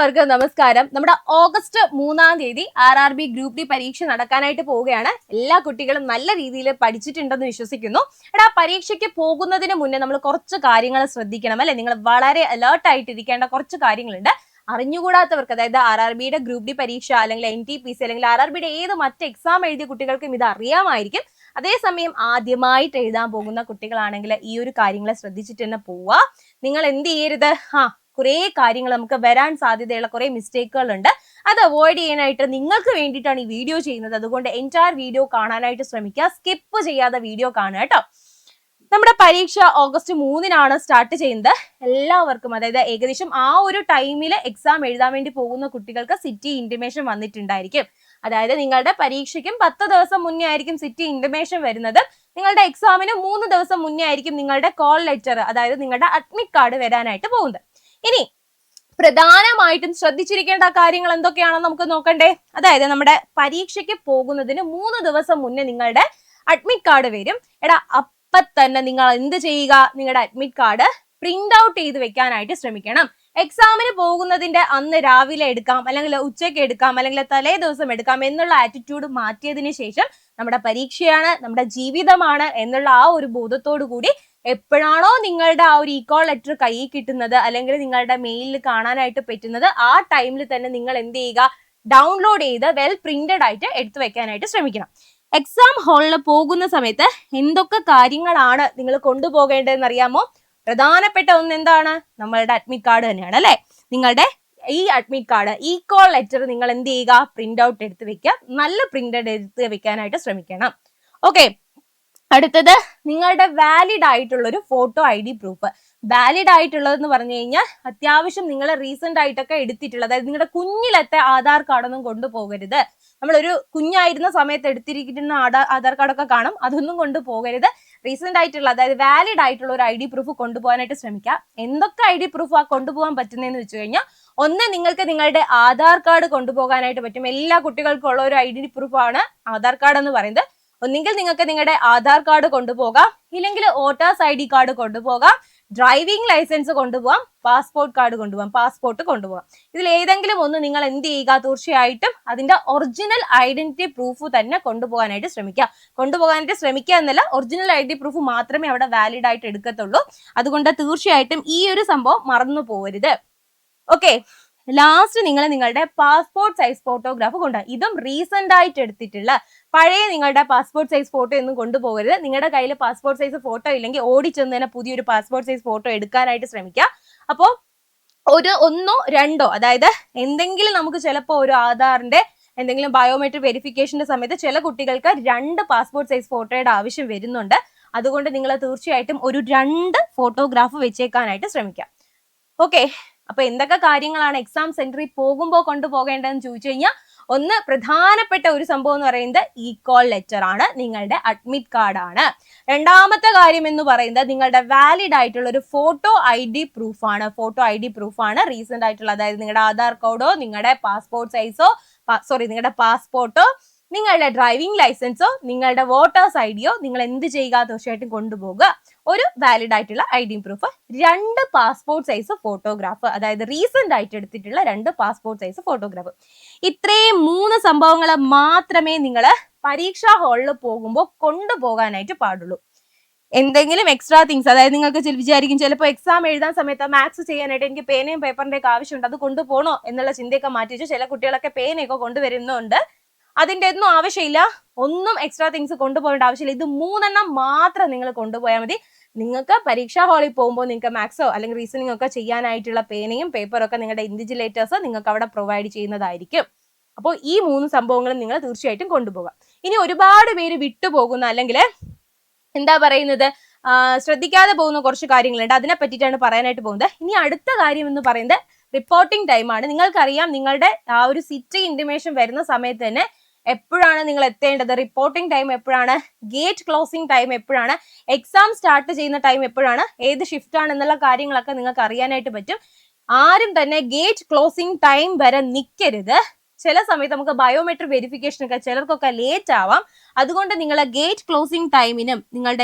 എല്ലാവർക്കും നമസ്കാരം. നമ്മുടെ ഓഗസ്റ്റ് 3-ാം തീയതി RRB ഗ്രൂപ്പ് ഡി പരീക്ഷ നടക്കാനായിട്ട് പോവുകയാണ്. എല്ലാ കുട്ടികളും നല്ല രീതിയിൽ പഠിച്ചിട്ടുണ്ടെന്ന് വിശ്വസിക്കുന്നു. പരീക്ഷയ്ക്ക് പോകുന്നതിന് മുന്നേ നമ്മൾ കുറച്ച് കാര്യങ്ങൾ ശ്രദ്ധിക്കണം അല്ലെ. നിങ്ങൾ വളരെ അലേർട്ട് ആയിട്ടിരിക്കേണ്ട കുറച്ച് കാര്യങ്ങളുണ്ട്. അറിഞ്ഞുകൂടാത്തവർക്ക്, അതായത് RRBയുടെ ഗ്രൂപ്പ് ഡി പരീക്ഷ അല്ലെങ്കിൽ NTPC അല്ലെങ്കിൽ RRBയുടെ ഏത് മറ്റ് എക്സാം എഴുതിയ കുട്ടികൾക്കും ഇത് അറിയാമായിരിക്കും. അതേസമയം ആദ്യമായിട്ട് എഴുതാൻ പോകുന്ന കുട്ടികളാണെങ്കിൽ ഈ ഒരു കാര്യങ്ങളെ ശ്രദ്ധിച്ചിട്ട് തന്നെ പോവുക. നിങ്ങൾ എന്ത് ചെയ്യരുത്, കുറെ കാര്യങ്ങൾ നമുക്ക് വരാൻ സാധ്യതയുള്ള കുറെ മിസ്റ്റേക്കുകൾ ഉണ്ട്. അത് അവോയ്ഡ് ചെയ്യാനായിട്ട് നിങ്ങൾക്ക് വേണ്ടിയിട്ടാണ് ഈ വീഡിയോ ചെയ്യുന്നത്. അതുകൊണ്ട് എൻറ്റയർ വീഡിയോ കാണാനായിട്ട് ശ്രമിക്കുക. സ്കിപ്പ് ചെയ്യാതെ വീഡിയോ കാണുക കേട്ടോ. നമ്മുടെ പരീക്ഷ ഓഗസ്റ്റ് 3-നാണ് സ്റ്റാർട്ട് ചെയ്യുന്നത്. എല്ലാവർക്കും, അതായത് ഏകദേശം ആ ഒരു ടൈമിൽ എക്സാം എഴുതാൻ വേണ്ടി പോകുന്ന കുട്ടികൾക്ക് സിറ്റി ഇന്റിമേഷൻ വന്നിട്ടുണ്ടായിരിക്കും. അതായത് നിങ്ങളുടെ പരീക്ഷയ്ക്കും 10 ദിവസം മുന്നേ ആയിരിക്കും സിറ്റി ഇന്റിമേഷൻ വരുന്നത്. നിങ്ങളുടെ എക്സാമിന് 3 ദിവസം മുന്നേ ആയിരിക്കും നിങ്ങളുടെ കോൾ ലെറ്റർ, അതായത് നിങ്ങളുടെ അഡ്മിറ്റ് കാർഡ് വരാനായിട്ട് പോകുന്നത്. ഇനി പ്രധാനമായിട്ടും ശ്രദ്ധിച്ചിരിക്കേണ്ട കാര്യങ്ങൾ എന്തൊക്കെയാണെന്ന് നമുക്ക് നോക്കണ്ടേ. അതായത് നമ്മുടെ പരീക്ഷയ്ക്ക് പോകുന്നതിന് 3 ദിവസം മുന്നേ നിങ്ങളുടെ അഡ്മിറ്റ് കാർഡ് വരും. അപ്പൊ തന്നെ നിങ്ങൾ എന്ത് ചെയ്യുക, നിങ്ങളുടെ അഡ്മിറ്റ് കാർഡ് പ്രിന്റ് ഔട്ട് ചെയ്ത് വെക്കാനായിട്ട് ശ്രമിക്കണം. എക്സാമിന് പോകുന്നതിന്റെ അന്ന് രാവിലെ എടുക്കാം, അല്ലെങ്കിൽ ഉച്ചയ്ക്ക് എടുക്കാം, അല്ലെങ്കിൽ തലേ ദിവസം എടുക്കാം എന്നുള്ള ആറ്റിറ്റ്യൂഡ് മാറ്റിയതിനു ശേഷം നമ്മുടെ പരീക്ഷയാണ്, നമ്മുടെ ജീവിതമാണ് എന്നുള്ള ആ ഒരു ബോധത്തോടു കൂടി എപ്പോഴാണോ നിങ്ങളുടെ ആ ഒരു ഇക്കോൾ ലെറ്റർ കയ്യിൽ കിട്ടുന്നത്, അല്ലെങ്കിൽ നിങ്ങളുടെ മെയിലിൽ കാണാനായിട്ട് പറ്റുന്നത്, ആ ടൈമിൽ തന്നെ നിങ്ങൾ എന്ത് ചെയ്യുക, ഡൗൺലോഡ് ചെയ്ത് വെൽ പ്രിന്റഡ് ആയിട്ട് എടുത്തു വെക്കാനായിട്ട് ശ്രമിക്കണം. എക്സാം ഹാളിൽ പോകുന്ന സമയത്ത് എന്തൊക്കെ കാര്യങ്ങളാണ് നിങ്ങൾ കൊണ്ടുപോകേണ്ടതെന്ന് അറിയാമോ? പ്രധാനപ്പെട്ട ഒന്ന് എന്താണ്? നമ്മളുടെ അഡ്മിറ്റ് കാർഡ് തന്നെയാണ് അല്ലെ. നിങ്ങളുടെ ഈ അഡ്മിറ്റ് കാർഡ്, ഇക്കോൾ ലെറ്റർ നിങ്ങൾ എന്ത് ചെയ്യുക, പ്രിന്റ് ഔട്ട് എടുത്ത് വെക്കുക. നല്ല പ്രിന്റഡ് എടുത്ത് വെക്കാനായിട്ട് ശ്രമിക്കണം. ഓക്കെ, അടുത്തത് നിങ്ങളുടെ വാലിഡ് ആയിട്ടുള്ള ഒരു ഫോട്ടോ ID പ്രൂഫ്. വാലിഡ് ആയിട്ടുള്ളതെന്ന് പറഞ്ഞു കഴിഞ്ഞാൽ അത്യാവശ്യം നിങ്ങൾ റീസെന്റ് ആയിട്ടൊക്കെ എടുത്തിട്ടുള്ള, അതായത് നിങ്ങളുടെ കുഞ്ഞിലത്തെ ആധാർ കാർഡൊന്നും കൊണ്ടുപോകരുത്. നമ്മളൊരു കുഞ്ഞായിരുന്ന സമയത്ത് എടുത്തിരിക്കുന്ന ആധാർ കാർഡൊക്കെ കാണും, അതൊന്നും കൊണ്ടുപോകരുത്. റീസെന്റ് ആയിട്ടുള്ള, അതായത് വാലിഡ് ആയിട്ടുള്ള ഒരു ID പ്രൂഫ് കൊണ്ടുപോകാനായിട്ട് ശ്രമിക്കുക. എന്തൊക്കെ ID പ്രൂഫ് കൊണ്ടുപോകാൻ പറ്റുന്നതെന്ന് വെച്ച് കഴിഞ്ഞാൽ, ഒന്ന്, നിങ്ങൾക്ക് നിങ്ങളുടെ ആധാർ കാർഡ് കൊണ്ടുപോകാനായിട്ട് പറ്റും. എല്ലാ കുട്ടികൾക്കും ഉള്ള ഒരു ID പ്രൂഫാണ് ആധാർ കാർഡ് എന്ന് പറയുന്നത്. ഒന്നെങ്കിൽ നിങ്ങൾക്ക് നിങ്ങളുടെ ആധാർ കാർഡ് കൊണ്ടുപോകാം, ഇല്ലെങ്കിൽ വോട്ടേഴ്സ് ID കാർഡ് കൊണ്ടുപോകാം, ഡ്രൈവിംഗ് ലൈസൻസ് കൊണ്ടുപോകാം, പാസ്പോർട്ട് കാർഡ് കൊണ്ടുപോകാം, പാസ്പോർട്ട് കൊണ്ടുപോകാം. ഇതിൽ ഏതെങ്കിലും ഒന്ന് നിങ്ങൾ എന്ത് ചെയ്യുക, തീർച്ചയായിട്ടും അതിന്റെ ഒറിജിനൽ ഐഡന്റിറ്റി പ്രൂഫ് തന്നെ കൊണ്ടുപോകാനായിട്ട് ശ്രമിക്കുക. കൊണ്ടുപോകാനായിട്ട് ശ്രമിക്കുക എന്നല്ല, ഒറിജിനൽ ID പ്രൂഫ് മാത്രമേ അവിടെ വാലിഡ് ആയിട്ട് എടുക്കത്തുള്ളൂ. അതുകൊണ്ട് തീർച്ചയായിട്ടും ഈ ഒരു സംഭവം മറന്നു പോകരുത്. ഓക്കെ, ലാസ്റ്റ് നിങ്ങൾ നിങ്ങളുടെ പാസ്പോർട്ട് സൈസ് ഫോട്ടോഗ്രാഫ് കൊണ്ടുപോകും. ഇതും റീസെന്റ് ആയിട്ട് എടുത്തിട്ടുള്ള, പഴയ നിങ്ങളുടെ പാസ്പോർട്ട് സൈസ് ഫോട്ടോ ഒന്നും കൊണ്ടുപോകരുത്. നിങ്ങളുടെ കയ്യിൽ പാസ്പോർട്ട് സൈസ് ഫോട്ടോ ഇല്ലെങ്കിൽ ഓടിച്ചെന്ന് തന്നെ പുതിയൊരു പാസ്പോർട്ട് സൈസ് ഫോട്ടോ എടുക്കാനായിട്ട് ശ്രമിക്കുക. അപ്പോൾ ഒന്നോ രണ്ടോ, അതായത് എന്തെങ്കിലും നമുക്ക് ചിലപ്പോൾ ഒരു ആധാറിന്റെ എന്തെങ്കിലും ബയോമെട്രിക് വെരിഫിക്കേഷന്റെ സമയത്ത് ചില കുട്ടികൾക്ക് 2 പാസ്പോർട്ട് സൈസ് ഫോട്ടോയുടെ ആവശ്യം വരുന്നുണ്ട്. അതുകൊണ്ട് നിങ്ങൾ തീർച്ചയായിട്ടും ഒരു 2 ഫോട്ടോഗ്രാഫ് വെച്ചേക്കാനായിട്ട് ശ്രമിക്കാം. ഓക്കെ, അപ്പൊ എന്തൊക്കെ കാര്യങ്ങളാണ് എക്സാം സെന്ററിൽ പോകുമ്പോൾ കൊണ്ടുപോകേണ്ടതെന്ന് ചോദിച്ചു കഴിഞ്ഞാൽ, ഒന്ന്, പ്രധാനപ്പെട്ട ഒരു സംഭവം എന്ന് പറയുന്നത് ഇക്കോൾ ലെറ്റർ ആണ്, നിങ്ങളുടെ അഡ്മിറ്റ് കാർഡ് ആണ്. രണ്ടാമത്തെ കാര്യം എന്ന് പറയുന്നത് നിങ്ങളുടെ വാലിഡ് ആയിട്ടുള്ള ഒരു ഫോട്ടോ ID പ്രൂഫാണ്. ഫോട്ടോ ID പ്രൂഫാണ് റീസെന്റ് ആയിട്ടുള്ള, അതായത് നിങ്ങളുടെ ആധാർ കാർഡോ, നിങ്ങളുടെ പാസ്പോർട്ട് സൈസോ, നിങ്ങളുടെ പാസ്പോർട്ടോ, നിങ്ങളുടെ ഡ്രൈവിംഗ് ലൈസൻസോ, നിങ്ങളുടെ വോട്ടേഴ്സ് IDയോ നിങ്ങൾ എന്ത് ചെയ്യുക, തീർച്ചയായിട്ടും കൊണ്ടുപോകുക. ഒരു വാലിഡ് ആയിട്ടുള്ള ID proof, 2 passport size photograph, അതായത് റീസെന്റ് ആയിട്ട് എടുത്തിട്ടുള്ള 2 പാസ്പോർട്ട് സൈസ് ഫോട്ടോഗ്രാഫ്. ഇത്രയും 3 സംഭവങ്ങൾ മാത്രമേ നിങ്ങൾ പരീക്ഷാ ഹാളിൽ പോകുമ്പോൾ കൊണ്ടുപോകാനായിട്ട് പാടുള്ളൂ. എന്തെങ്കിലും എക്സ്ട്രാ തിങ്സ്, അതായത് നിങ്ങൾക്ക് വിചാരിക്കും ചിലപ്പോൾ എക്സാം എഴുതാൻ സമയത്ത് മാത്സ് ചെയ്യാനായിട്ട് എനിക്ക് പേനയും പേപ്പറിന്റെ ഒക്കെ ആവശ്യമുണ്ട്, അത് കൊണ്ടുപോകണോ എന്നുള്ള ചിന്തയൊക്കെ മാറ്റി വെച്ച് ചില കുട്ടികളൊക്കെ പേനയൊക്കെ കൊണ്ടുവരുന്നുണ്ട്. അതിന്റെ ഒന്നും ആവശ്യമില്ല, ഒന്നും എക്സ്ട്രാ തിങ്സ് കൊണ്ടുപോകേണ്ട ആവശ്യമില്ല. ഇത് 3 മാത്രം നിങ്ങൾ കൊണ്ടുപോയാൽ മതി. നിങ്ങൾക്ക് പരീക്ഷാ ഹാളിൽ പോകുമ്പോൾ നിങ്ങൾക്ക് മാത്സോ അല്ലെങ്കിൽ റീസണിംഗ് ഒക്കെ ചെയ്യാനായിട്ടുള്ള പേനയും പേപ്പറും ഒക്കെ നിങ്ങളുടെ ഇൻവിജിലേറ്റേഴ്സ് നിങ്ങൾക്ക് അവിടെ പ്രൊവൈഡ് ചെയ്യുന്നതായിരിക്കും. അപ്പോൾ ഈ 3 സംഭവങ്ങളും നിങ്ങൾ തീർച്ചയായിട്ടും കൊണ്ടുപോകാം. ഇനി ഒരുപാട് പേര് വിട്ടുപോകുന്ന, അല്ലെങ്കിൽ എന്താ പറയുന്നത്, ശ്രദ്ധിക്കാതെ പോകുന്ന കുറച്ച് കാര്യങ്ങളുണ്ട്. അതിനെ പറ്റിയിട്ടാണ് പറയാനായിട്ട് പോകുന്നത്. ഇനി അടുത്ത കാര്യം എന്ന് പറയുന്നത് റിപ്പോർട്ടിംഗ് ടൈമാണ്. നിങ്ങൾക്കറിയാം, നിങ്ങളുടെ ആ ഒരു സിറ്റി ഇന്റിമേഷൻ വരുന്ന സമയത്ത് തന്നെ എപ്പോഴാണ് നിങ്ങൾ എത്തേണ്ടത്, റിപ്പോർട്ടിംഗ് ടൈം എപ്പോഴാണ്, ഗേറ്റ് ക്ലോസിംഗ് ടൈം എപ്പോഴാണ്, എക്സാം സ്റ്റാർട്ട് ചെയ്യുന്ന ടൈം എപ്പോഴാണ്, ഏത് ഷിഫ്റ്റ് ആണ് എന്നുള്ള കാര്യങ്ങളൊക്കെ നിങ്ങൾക്ക് അറിയാനായിട്ട് പറ്റും. ആരും തന്നെ ഗേറ്റ് ക്ലോസിംഗ് ടൈം വരെ നിൽക്കരുത്. ചില സമയത്ത് നമുക്ക് ബയോമെട്രിക് വെരിഫിക്കേഷൻ ഒക്കെ ചിലർക്കൊക്കെ ലേറ്റ് ആവാം. അതുകൊണ്ട് നിങ്ങളുടെ ഗേറ്റ് ക്ലോസിംഗ്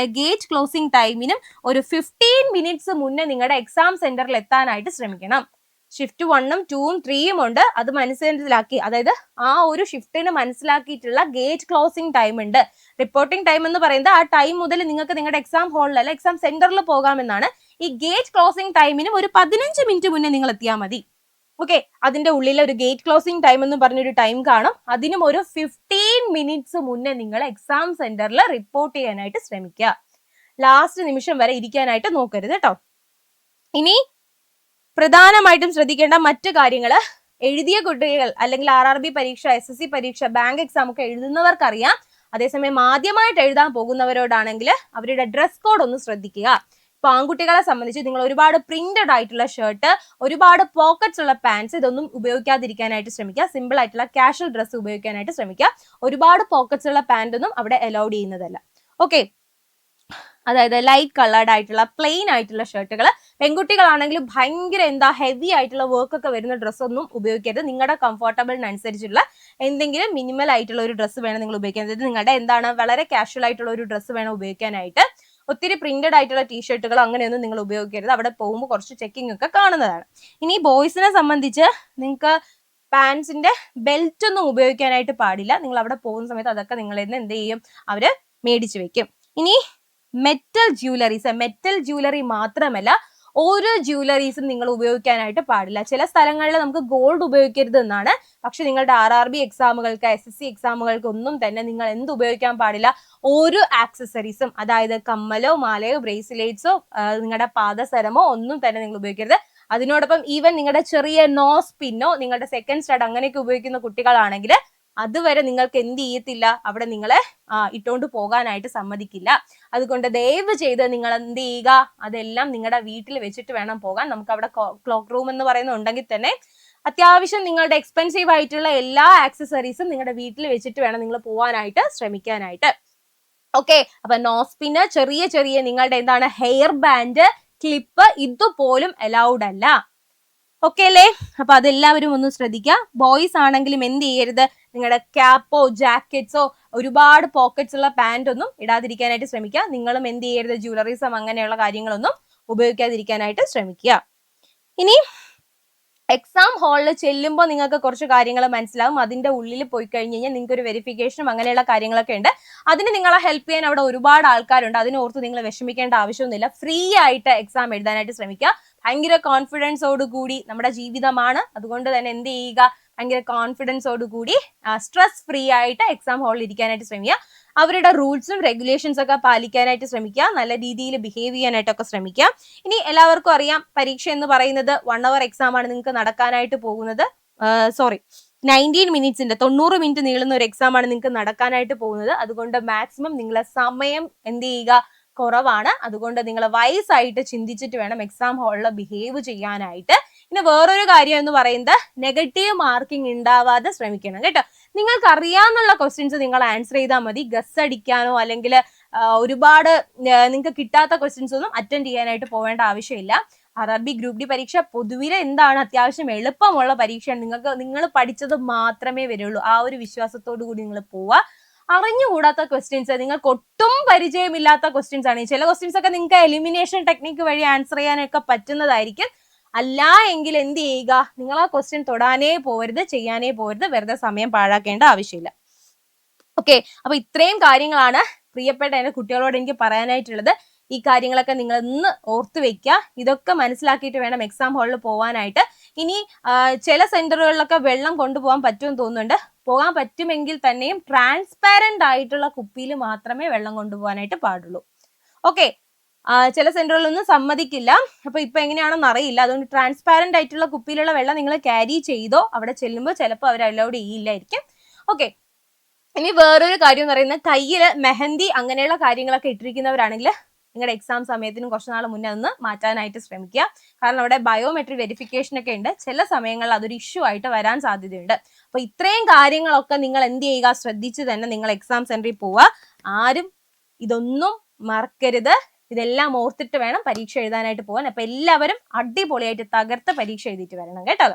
ടൈമിനും ഒരു 15 മിനിറ്റ്സ് മുന്നേ നിങ്ങളുടെ എക്സാം സെന്ററിൽ എത്താനായിട്ട് ശ്രമിക്കണം. ഷിഫ്റ്റ് 1ഉം 2ഉം 3ഉം ഉണ്ട്. അത് മനസ്സിലാക്കി, അതായത് ആ ഒരു ഷിഫ്റ്റിന് മനസ്സിലാക്കിയിട്ടുള്ള ഗേറ്റ് ക്ലോസിംഗ് ടൈം ഉണ്ട്. റിപ്പോർട്ടിംഗ് ടൈം എന്ന് പറയുന്നത് ആ ടൈം മുതൽ നിങ്ങൾക്ക് നിങ്ങളുടെ എക്സാം ഹാളിലല്ല എക്സാം സെന്ററിൽ പോകാമെന്നാണ്. ഈ ഗേറ്റ് ക്ലോസിംഗ് ടൈമിനും ഒരു 15 മിനിറ്റ് മുന്നേ നിങ്ങൾ എത്തിയാൽ മതി. ഓക്കെ, അതിന്റെ ഉള്ളിൽ ഒരു ഗേറ്റ് ക്ലോസിംഗ് ടൈം എന്ന് പറഞ്ഞൊരു ടൈം കാണും. അതിനും ഒരു 15 മിനിറ്റ്സ് മുന്നേ നിങ്ങൾ എക്സാം സെന്ററിൽ റിപ്പോർട്ട് ചെയ്യാനായിട്ട് ശ്രമിക്കുക. ലാസ്റ്റ് നിമിഷം വരെ ഇരിക്കാനായിട്ട് നോക്കരുത് കേട്ടോ. ഇനി പ്രധാനമായിട്ടും ശ്രദ്ധിക്കേണ്ട മറ്റു കാര്യങ്ങൾ, എഴുതിയ കുട്ടികൾ അല്ലെങ്കിൽ RRB പരീക്ഷ, SSC പരീക്ഷ, ബാങ്ക് എക്സാം ഒക്കെ എഴുതുന്നവർക്കറിയാം. അതേസമയം ആദ്യമായിട്ട് എഴുതാൻ പോകുന്നവരോടാണെങ്കിൽ അവരുടെ ഡ്രസ് കോഡ് ഒന്ന് ശ്രദ്ധിക്കുക. ഇപ്പൊ ആൺകുട്ടികളെ സംബന്ധിച്ച് നിങ്ങൾ ഒരുപാട് പ്രിന്റഡ് ആയിട്ടുള്ള ഷർട്ട്, ഒരുപാട് പോക്കറ്റ്സ് ഉള്ള പാൻസ്, ഇതൊന്നും ഉപയോഗിക്കാതിരിക്കാനായിട്ട് ശ്രമിക്കുക. സിമ്പിൾ ആയിട്ടുള്ള കാഷ്വൽ ഡ്രസ്സ് ഉപയോഗിക്കാനായിട്ട് ശ്രമിക്കുക. ഒരുപാട് പോക്കറ്റ്സ് ഉള്ള പാന്റ് ഒന്നും അവിടെ അലൗഡ് ചെയ്യുന്നതല്ല. ഓക്കെ, അതായത് ലൈറ്റ് കളേർഡ് ആയിട്ടുള്ള പ്ലെയിൻ ആയിട്ടുള്ള ഷർട്ടുകൾ. പെൺകുട്ടികളാണെങ്കിൽ ഭയങ്കര ഹെവി ആയിട്ടുള്ള വർക്ക് ഒക്കെ വരുന്ന ഡ്രസ്സൊന്നും ഉപയോഗിക്കരുത്. നിങ്ങളുടെ കംഫർട്ടബിളിനനുസരിച്ചുള്ള എന്തെങ്കിലും മിനിമൽ ആയിട്ടുള്ള ഒരു ഡ്രസ്സ് വേണം നിങ്ങൾ ഉപയോഗിക്കാൻ. അതായത് നിങ്ങളുടെ വളരെ കാഷ്വൽ ആയിട്ടുള്ള ഒരു ഡ്രസ്സ് വേണം ഉപയോഗിക്കാനായിട്ട്. ഒത്തിരി പ്രിന്റഡ് ആയിട്ടുള്ള ടീഷർട്ടുകൾ അങ്ങനെയൊന്നും നിങ്ങൾ ഉപയോഗിക്കരുത്. അവിടെ പോകുമ്പോൾ കുറച്ച് ചെക്കിംഗ് ഒക്കെ കാണുന്നതാണ്. ഇനി ബോയ്സിനെ സംബന്ധിച്ച് നിങ്ങൾക്ക് പാൻസിന്റെ ബെൽറ്റ് ഒന്നും ഉപയോഗിക്കാനായിട്ട് പാടില്ല. നിങ്ങൾ അവിടെ പോകുന്ന സമയത്ത് അതൊക്കെ നിങ്ങളിൽ നിന്ന് എന്ത് ചെയ്യും, അവര് മേടിച്ചു വെക്കും. ഇനി മെറ്റൽ ജ്വല്ലറി മാത്രമല്ല, ഓരോ ജ്വല്ലറീസും നിങ്ങൾ ഉപയോഗിക്കാനായിട്ട് പാടില്ല. ചില സ്ഥലങ്ങളിൽ നമുക്ക് ഗോൾഡ് ഉപയോഗിക്കരുത് എന്നാണ്. പക്ഷെ നിങ്ങളുടെ RRB എക്സാമുകൾക്ക്, SSC എക്സാമുകൾക്ക് ഒന്നും തന്നെ നിങ്ങൾ എന്ത് ഉപയോഗിക്കാൻ പാടില്ല, ഓരോ ആക്സസറീസും, അതായത് കമ്മലോ മാലയോ ബ്രേസ്ലെറ്റ്സോ നിങ്ങളുടെ പാദസരമോ ഒന്നും തന്നെ നിങ്ങൾ ഉപയോഗിക്കരുത്. അതിനോടൊപ്പം ഈവൻ നിങ്ങളുടെ ചെറിയ നോസ് പിന്നോ, നിങ്ങളുടെ സെക്കൻഡ് സ്റ്റഡ് അങ്ങനെയൊക്കെ ഉപയോഗിക്കുന്ന കുട്ടികളാണെങ്കിൽ അതുവരെ നിങ്ങൾക്ക് എന്ത് ചെയ്യത്തില്ല, അവിടെ നിങ്ങളെ ഇട്ടുകൊണ്ട് പോകാനായിട്ട് സമ്മതിക്കില്ല. അതുകൊണ്ട് ദയവ് ചെയ്ത് നിങ്ങൾ എന്ത് ചെയ്യുക, അതെല്ലാം നിങ്ങളുടെ വീട്ടിൽ വെച്ചിട്ട് വേണം പോകാൻ. നമുക്ക് അവിടെ ക്ലോക്ക് റൂം എന്ന് പറയുന്നത് ഉണ്ടെങ്കിൽ തന്നെ അത്യാവശ്യം നിങ്ങളുടെ എക്സ്പെൻസീവ് ആയിട്ടുള്ള എല്ലാ ആക്സസറീസും നിങ്ങളുടെ വീട്ടിൽ വെച്ചിട്ട് വേണം നിങ്ങൾ പോകാനായിട്ട് ശ്രമിക്കാനായിട്ട്. ഓക്കെ, അപ്പൊ നോസ്പിന്, ചെറിയ നിങ്ങളുടെ ഹെയർ ബാൻഡ്, ക്ലിപ്പ്, ഇതുപോലും അലൗഡ് അല്ല. ഓക്കെ അല്ലേ? അപ്പൊ അതെല്ലാവരും ഒന്ന് ശ്രദ്ധിക്കുക. ബോയ്സ് ആണെങ്കിലും എന്ത് ചെയ്യരുത്, നിങ്ങളുടെ ക്യാപ്പോ ജാക്കറ്റ്സോ ഒരുപാട് പോക്കറ്റ്സ് ഉള്ള പാന്റ് ഒന്നും ഇടാതിരിക്കാനായിട്ട് ശ്രമിക്കുക. നിങ്ങളും എന്ത് ചെയ്യരുത്, ജ്വല്ലറീസും അങ്ങനെയുള്ള കാര്യങ്ങളൊന്നും ഉപയോഗിക്കാതിരിക്കാനായിട്ട് ശ്രമിക്കുക. ഇനി എക്സാം ഹാളിൽ ചെല്ലുമ്പോൾ നിങ്ങൾക്ക് കുറച്ച് കാര്യങ്ങൾ മനസ്സിലാവും. അതിന്റെ ഉള്ളിൽ പോയി കഴിഞ്ഞ് കഴിഞ്ഞാൽ നിങ്ങൾക്ക് ഒരു വെരിഫിക്കേഷനും അങ്ങനെയുള്ള കാര്യങ്ങളൊക്കെ ഉണ്ട്. അതിന് നിങ്ങളെ ഹെൽപ്പ് ചെയ്യാൻ അവിടെ ഒരുപാട് ആൾക്കാരുണ്ട്. അതിനോർത്ത് നിങ്ങൾ വിഷമിക്കേണ്ട ആവശ്യമൊന്നുമില്ല. ഫ്രീ ആയിട്ട് എക്സാം എഴുതാനായിട്ട് ശ്രമിക്കുക. ഭയങ്കര കോൺഫിഡൻസോട് കൂടി, നമ്മുടെ ജീവിതമാണ്, അതുകൊണ്ട് തന്നെ എന്ത് ചെയ്യുക, ഭയങ്കര കോൺഫിഡൻസോട് കൂടി സ്ട്രെസ് ഫ്രീ ആയിട്ട് എക്സാം ഹാളിൽ ഇരിക്കാനായിട്ട് ശ്രമിക്കുക. അവരുടെ റൂൾസും റെഗുലേഷൻസ് ഒക്കെ പാലിക്കാനായിട്ട് ശ്രമിക്കുക. നല്ല രീതിയിൽ ബിഹേവ് ചെയ്യാനായിട്ടൊക്കെ ശ്രമിക്കുക. ഇനി എല്ലാവർക്കും അറിയാം, പരീക്ഷ എന്ന് പറയുന്നത് 1 hour എക്സാം ആണ് നിങ്ങൾക്ക് നടക്കാനായിട്ട് പോകുന്നത്. 19 മിനിറ്റ്സിന്റെ 90 മിനിറ്റ് നീളുന്ന ഒരു എക്സാം ആണ് നിങ്ങൾക്ക് നടക്കാനായിട്ട് പോകുന്നത്. അതുകൊണ്ട് മാക്സിമം നിങ്ങളെ സമയം എന്ത് ചെയ്യുക, കുറവാണ്. അതുകൊണ്ട് നിങ്ങൾ വൈസായിട്ട് ചിന്തിച്ചിട്ട് വേണം എക്സാം ഹാളിൽ ബിഹേവ് ചെയ്യാനായിട്ട്. ഇനി വേറൊരു കാര്യം എന്ന് പറയുന്നത്, നെഗറ്റീവ് മാർക്കിംഗ് ഉണ്ടാവാതെ ശ്രമിക്കണം കേട്ടോ. നിങ്ങൾക്ക് അറിയാവുന്ന ക്വസ്റ്റ്യൻസ് നിങ്ങൾ ആൻസർ ചെയ്താൽ മതി. ഗസ് അടിക്കാനോ അല്ലെങ്കിൽ ഒരുപാട് നിങ്ങൾക്ക് കിട്ടാത്ത ക്വസ്റ്റ്യൻസ് ഒന്നും അറ്റൻഡ് ചെയ്യാനായിട്ട് പോവേണ്ട ആവശ്യമില്ല. RRB ഗ്രൂപ്പ് ഡി പരീക്ഷ പൊതുവിലെ അത്യാവശ്യം എളുപ്പമുള്ള പരീക്ഷയാണ്. നിങ്ങൾ പഠിച്ചത് മാത്രമേ വരുള്ളൂ. ആ ഒരു വിശ്വാസത്തോടു കൂടി നിങ്ങൾ പോവുക. അറിഞ്ഞുകൂടാത്ത ക്വസ്റ്റ്യൻസ്, നിങ്ങൾക്ക് ഒട്ടും പരിചയമില്ലാത്ത ക്വസ്റ്റ്യൻസ് ആണ്. ചില ക്വസ്റ്റ്യൻസ് ഒക്കെ നിങ്ങൾക്ക് എലിമിനേഷൻ ടെക്നിക്ക് വഴി ആൻസർ ചെയ്യാനൊക്കെ പറ്റുന്നതായിരിക്കും. അല്ല എങ്കിൽ എന്ത് ചെയ്യുക, നിങ്ങൾ ആ ക്വസ്റ്റ്യൻ തൊടാനേ പോകരുത്, ചെയ്യാനേ പോകരുത്. വെറുതെ സമയം പാഴാക്കേണ്ട ആവശ്യമില്ല. ഓക്കെ, അപ്പൊ ഇത്രയും കാര്യങ്ങളാണ് പ്രിയപ്പെട്ട എന്റെ കുട്ടികളോട് എനിക്ക് പറയാനായിട്ടുള്ളത്. ഈ കാര്യങ്ങളൊക്കെ നിങ്ങൾ ഇന്ന് ഓർത്തു വെക്കുക. ഇതൊക്കെ മനസ്സിലാക്കിയിട്ട് വേണം എക്സാം ഹാളിൽ പോകാനായിട്ട്. ഇനി ചില സെന്ററുകളിലൊക്കെ വെള്ളം കൊണ്ടുപോകാൻ പറ്റുമെന്ന് തോന്നുന്നുണ്ട്. പോകാൻ പറ്റുമെങ്കിൽ തന്നെയും ട്രാൻസ്പാരന്റ് ആയിട്ടുള്ള കുപ്പിയിൽ മാത്രമേ വെള്ളം കൊണ്ടുപോകാനായിട്ട് പാടുള്ളൂ. ഓക്കെ, ചില സെന്ററുകളൊന്നും സമ്മതിക്കില്ല. അപ്പൊ ഇപ്പൊ എങ്ങനെയാണെന്ന് അറിയില്ല. അതുകൊണ്ട് ട്രാൻസ്പാരന്റ് ആയിട്ടുള്ള കുപ്പിയിലുള്ള വെള്ളം നിങ്ങൾ ക്യാരി ചെയ്തോ. അവിടെ ചെല്ലുമ്പോൾ ചിലപ്പോൾ അവർ അലൗഡ് ചെയ്യില്ലായിരിക്കും. ഓക്കെ, ഇനി വേറൊരു കാര്യം എന്ന് പറയുന്നത്, കയ്യിൽ മെഹന്തി അങ്ങനെയുള്ള കാര്യങ്ങളൊക്കെ ഇട്ടിരിക്കുന്നവരാണെങ്കിൽ നിങ്ങളുടെ എക്സാം സമയത്തിനും കുറച്ച് നാൾ മുന്നേ ഒന്ന് മാറ്റാനായിട്ട് ശ്രമിക്കുക. കാരണം അവിടെ ബയോമെട്രിക് വെരിഫിക്കേഷൻ ഒക്കെ ഉണ്ട്. ചില സമയങ്ങളിൽ അതൊരു ഇഷ്യൂ ആയിട്ട് വരാൻ സാധ്യതയുണ്ട്. അപ്പൊ ഇത്രയും കാര്യങ്ങളൊക്കെ നിങ്ങൾ എന്ത് ചെയ്യുക, ശ്രദ്ധിച്ച് തന്നെ നിങ്ങൾ എക്സാം സെന്ററിൽ പോവുക. ആരും ഇതൊന്നും മറക്കരുത്. ഇതെല്ലാം ഓർത്തിട്ട് വേണം പരീക്ഷ എഴുതാനായിട്ട് പോകാൻ. അപ്പൊ എല്ലാവരും അടിപൊളിയായിട്ട് തകർത്ത് പരീക്ഷ എഴുതിയിട്ട് വരണം കേട്ടോ.